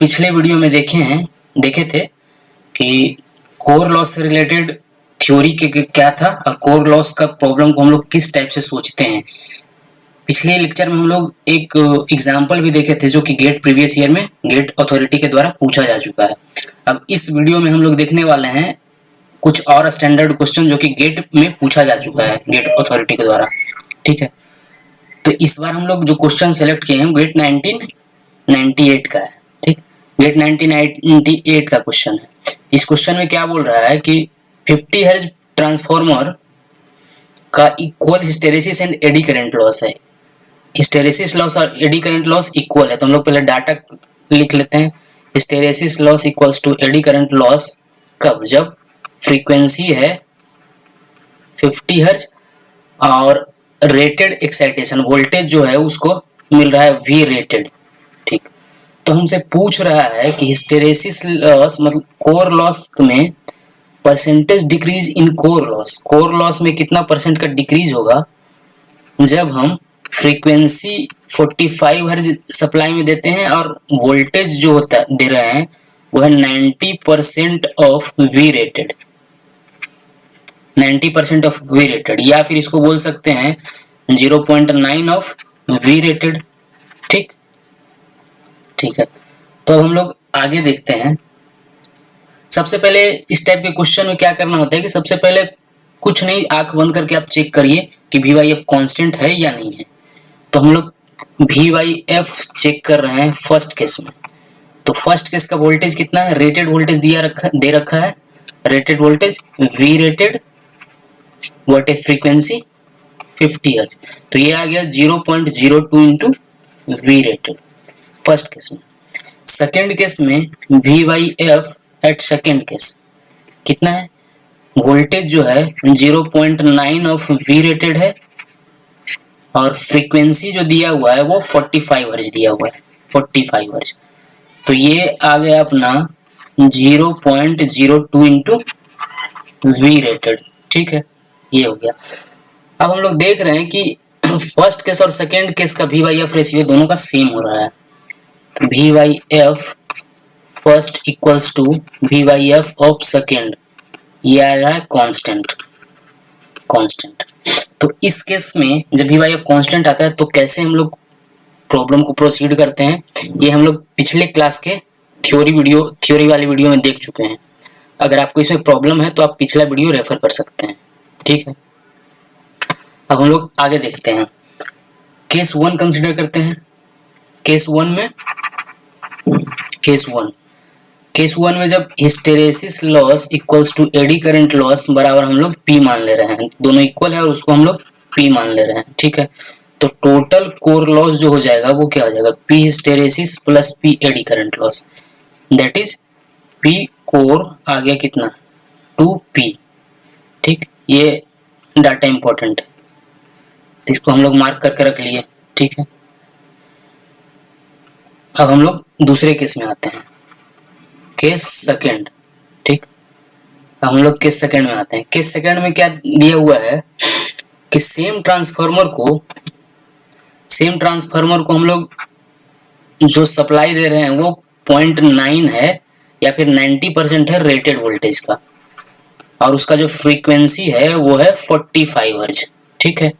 पिछले वीडियो में देखे थे कि कोर लॉस से रिलेटेड थ्योरी के क्या था और कोर लॉस का प्रॉब्लम को हम लोग किस टाइप से सोचते हैं। पिछले लेक्चर में हम लोग एक एग्जाम्पल भी देखे थे जो कि गेट प्रीवियस ईयर में गेट अथॉरिटी के द्वारा पूछा जा चुका है। अब इस वीडियो में हम लोग देखने वाले हैं कुछ और स्टैंडर्ड क्वेश्चन जो कि गेट में पूछा जा चुका है गेट अथॉरिटी के द्वारा। ठीक है, तो इस बार हम लोग जो क्वेश्चन सेलेक्ट किए हैं गेट 1998 का है। ठीक, गेट 1998 का क्वेश्चन है। इस क्वेश्चन में क्या बोल रहा है कि 50 हर्ट्ज ट्रांसफार्मर का equal hysteresis and eddy current loss है। हिस्टेरेसिस लॉस और एडी करंट लॉस इक्वल है, तो हम लोग पहले डाटा लिख लेते हैं। Hysteresis loss equals to eddy current loss कब? जब फ्रीक्वेंसी है 50 हर्ट्ज और रेटेड एक्साइटेशन वोल्टेज जो है उसको मिल रहा है वी रेटेड। ठीक, तो हमसे पूछ रहा है कि हिस्टेरेसिस लॉस मतलब कोर लॉस में percentage decrease in core loss में कितना परसेंट का डिक्रीज होगा जब हम फ्रीक्वेंसी 45 हर्ट्ज सप्लाई में देते हैं और वोल्टेज जो होता दे रहे हैं वो है 90% of V rated, 90% of V rated, या फिर इसको बोल सकते हैं 0.9 ऑफ वी रेटेड। ठीक ठीक है, तो हम लोग आगे देखते हैं। सबसे पहले इस टाइप के क्वेश्चन में क्या करना होता है कि सबसे पहले कुछ नहीं, आंख बंद करके आप चेक करिए कि वी वाई एफ कॉन्स्टेंट है या नहीं है। तो हम लोग वी वाई एफ चेक कर रहे हैं फर्स्ट केस में। तो फर्स्ट केस का वोल्टेज कितना है? रेटेड वोल्टेज दे रखा है, rated voltage V rated what a frequency 50 hertz, तो ये आ गया 0.02 into V rated first case में। सेकेंड केस में V by F at second case कितना है? वोल्टेज जो है 0.9 ऑफ वी रेटेड है और फ्रीक्वेंसी जो दिया हुआ है वो 45 हर्ट्ज दिया हुआ है, 45 हर्ट्ज। तो ये आ गया अपना 0.02 इंटू वी रेटेड। ठीक है, ये हो गया। अब हम लोग देख रहे हैं कि फर्स्ट केस और सेकेंड केस का वी वाई एफ रेशियो दोनों का सेम हो रहा है। तो V by F first equals to V by F of second, ये आ रहा है कांस्टेंट। तो इस केस में जब वी वाई एफ कांस्टेंट आता है तो कैसे हम लोग प्रॉब्लम को प्रोसीड करते हैं, ये हम लोग पिछले क्लास के थ्योरी वाले वीडियो में देख चुके हैं। अगर आपको इसमें प्रॉब्लम है तो आप पिछला वीडियो रेफर कर सकते हैं। ठीक है, अब हम लोग आगे देखते हैं। केस 1 कंसीडर करते हैं। केस वन में जब hysteresis loss equals to eddy current loss बराबर हम लोग P मान ले रहे हैं, दोनों इक्वल है और उसको हम लोग P मान ले रहे हैं। ठीक है, तो टोटल कोर लॉस जो हो जाएगा वो क्या हो जाएगा? P hysteresis plus P eddy current loss, that is P core आ गया कितना? 2P। ठीक, ये डाटा इंपॉर्टेंट है, तो इसको हम लोग मार्क करके रख लिए। ठीक है, अब हम लोग दूसरे केस में आते हैं, केस सेकंड। ठीक, अब हम लोग केस सेकंड में आते हैं। केस सेकंड में क्या दिया हुआ है कि सेम ट्रांसफार्मर को हम लोग जो सप्लाई दे रहे हैं वो 0.9 है या फिर 90% है रेटेड वोल्टेज का, और उसका जो फ्रीक्वेंसी है वो है 45 हर्ट्ज। ठीक है,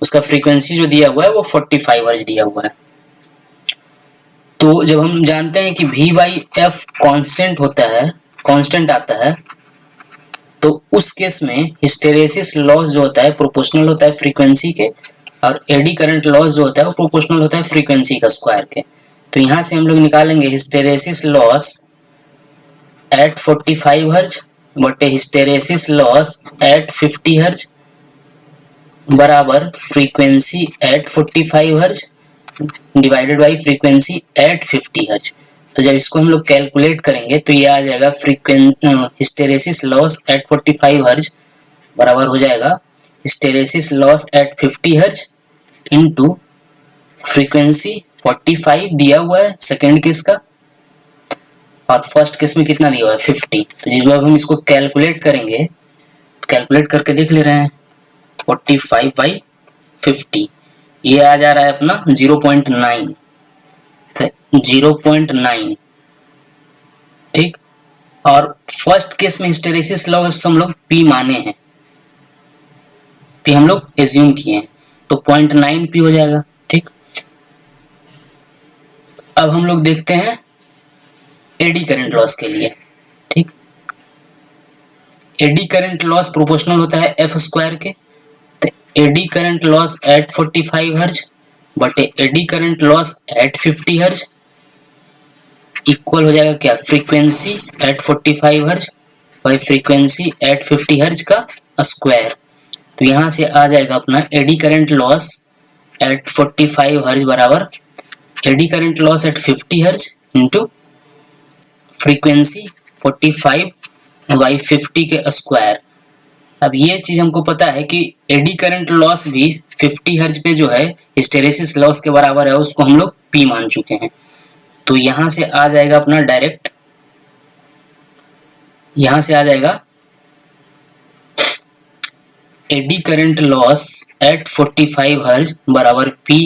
उसका फ्रीक्वेंसी जो दिया हुआ है वो 45 हर्ट्ज दिया हुआ है। तो जब हम जानते हैं कि वी वाई एफ कांस्टेंट आता है, तो उस केस में हिस्टेरेसिस लॉस जो होता है प्रोपोर्शनल होता है फ्रीक्वेंसी के, और एडी करंट लॉस जो होता है वो प्रोपोर्शनल होता है फ्रीक्वेंसी का स्क्वायर के। तो यहाँ से हम लोग निकालेंगे हिस्टेरेसिस लॉस एट 45 हर्ट्ज बटे हिस्टेरेसिस लॉस एट 50 हर्ट्ज बराबर frequency at 45 hertz divided by frequency at 50 hertz. तो जब इसको हम लोग कैलकुलेट करेंगे तो ये आ जाएगा हिस्टेरेसिस लॉस एट 45 हर्ट्ज बराबर हो जाएगा hysteresis loss at 50 hertz into frequency 45 दिया हुआ है सेकेंड केस का, और फर्स्ट केस में कितना दिया हुआ है 50। तो जिस बार हम इसको कैलकुलेट करेंगे, कैलकुलेट करके देख ले रहे हैं 45 बाई 50, ये आ जा रहा है अपना 0.9। 0.9 ठीक। और फर्स्ट केस में हिस्टेरेसिस लॉस हम लोग P माने हैं, P हम लोग एज्यूम किए हैं, तो 0.9 P हो जाएगा। ठीक, अब हम लोग देखते हैं एडी करंट लॉस के लिए। ठीक, एडी करंट लॉस प्रोपोर्शनल होता है एफ स्क्वायर के, तो एडी करंट लॉस एट 45 हर्ज बटे एडी करंट लॉस एट 50 हर्ज इक्वल हो जाएगा क्या, फ्रीक्वेंसी एट 45 हर्ज बाई फ्रीक्वेंसी एट 50 हर्ज का स्क्वायर। तो यहां से आ जाएगा अपना एडी करंट लॉस एट 45 हर्ज बराबर एडी करंट लॉस एट 50 हर्ज इंटू फ्रीक्वेंसी 45 बाई 50 के स्क्वायर। अब ये चीज हमको पता है कि एडी करंट लॉस भी 50 हर्ज पे जो है हिस्टेरेसिस लॉस के बराबर है, उसको हम लोग P मान चुके हैं। तो यहां से आ जाएगा अपना डायरेक्ट, यहां से आ जाएगा एडी करंट लॉस एट 45 हर्ज बराबर P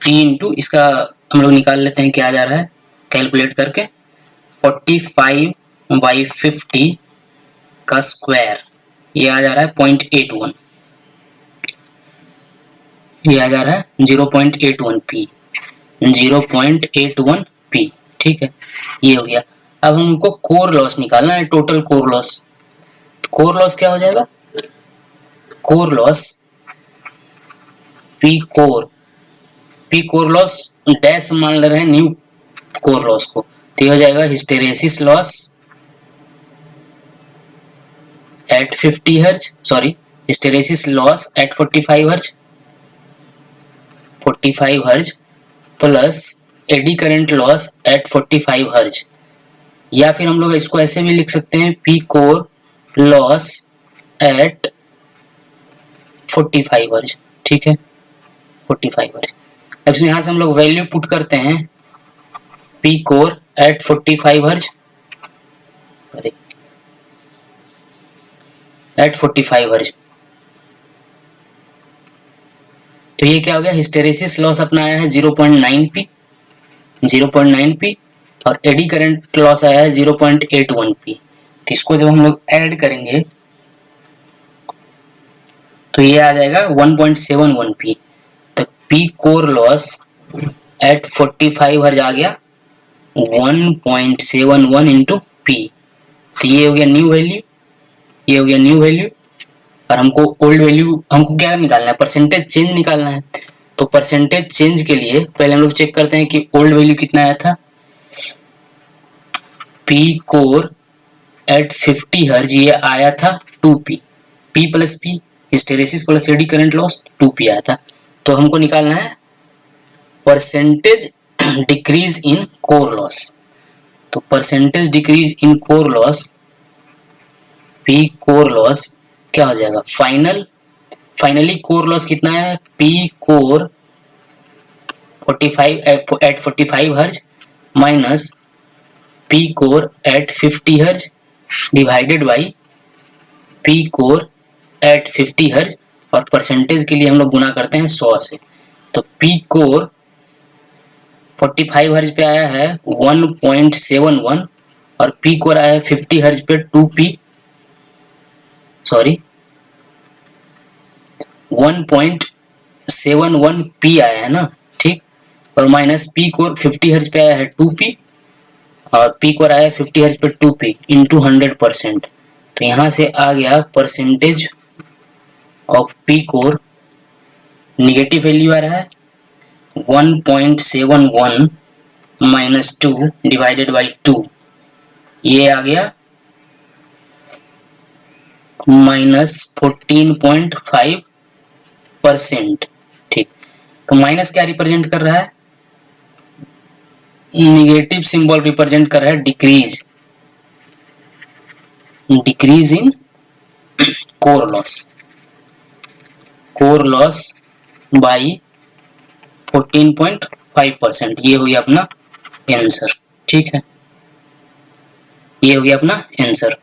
इंटू इसका हम लोग निकाल लेते हैं क्या आ जा रहा है कैलकुलेट करके, 45 बाई 50 का स्क्वायर, ये आ जा रहा है 0.81, ये आ जा रहा है 0.81 P, 0.81 P। ठीक है, ये हो गया। अब हमको कोर लॉस निकालना है, total core loss. Core loss क्या हो जाएगा, core loss P core loss dash मान ले रहे हैं न्यू कोर लॉस को, तो ये हो जाएगा हिस्टेरेसिस लॉस एट 50 हर्ज, sorry hysteresis loss at 45 hertz plus eddy current loss at 45 hertz, या फिर हम लोग इसको ऐसे भी लिख सकते हैं P कोर लॉस एट 45 हर्ज। ठीक है, 45 हर्ज। अब यहाँ से हम लोग वैल्यू पुट करते हैं P कोर एट 45 हर्ज, सॉरी एट 45 हर्ज, तो ये क्या हो गया, हिस्टेरेसिस लॉस अपना आया है 0.9 P और एडी करंट लॉस आया है 0.81 P। तो इसको जब हम लोग ऐड करेंगे तो ये आ जाएगा 1.71 P। तो P कोर लॉस एट 45 हर्ज आ गया 1.71 इंटू P। तो ये हो गया न्यू वैल्यू, ये हो गया न्यू वैल्यू, और हमको ओल्ड वैल्यू हमको क्या निकालना है, परसेंटेज चेंज निकालना है। तो परसेंटेज चेंज के लिए पहले हम लोग चेक करते हैं कि ओल्ड वैल्यू कितना आया था, P कोर एट 50 हर्ज ये आया था 2P, P plus P hysteresis plus eddy current loss 2P आया था। तो हमको निकालना है percentage decrease in core loss. तो percentage decrease in core loss P core loss क्या हो जाएगा, फाइनली कोर लॉस कितना है, P कोर 45 एट 45 हर्ज minus P core at 50 hertz divided by P core at 50 hertz, और परसेंटेज के लिए हम लोग गुना करते हैं 100 से। तो P कोर 45 हर्ज पे आया है 1.71 और P कोर आया है 50 हर्ज पे 2P, सॉरी 1.71 P आया है ना, ठीक, और माइनस P कोर 50 हर्ज पे आया है 2P और P कोर आया है 50 हर्ज पे 2P इंटू 100%। तो यहाँ से आ गया percentage of P core, negative value आ रहा है 1.71 माइनस 2 डिवाइडेड बाई 2, ये आ गया माइनस 14.5%। ठीक, तो माइनस क्या रिप्रेजेंट कर रहा है, निगेटिव सिंबल रिप्रेजेंट कर रहा है decrease in core loss by 14.5%। ये हो गया अपना आंसर। ठीक है, ये हो गया अपना आंसर।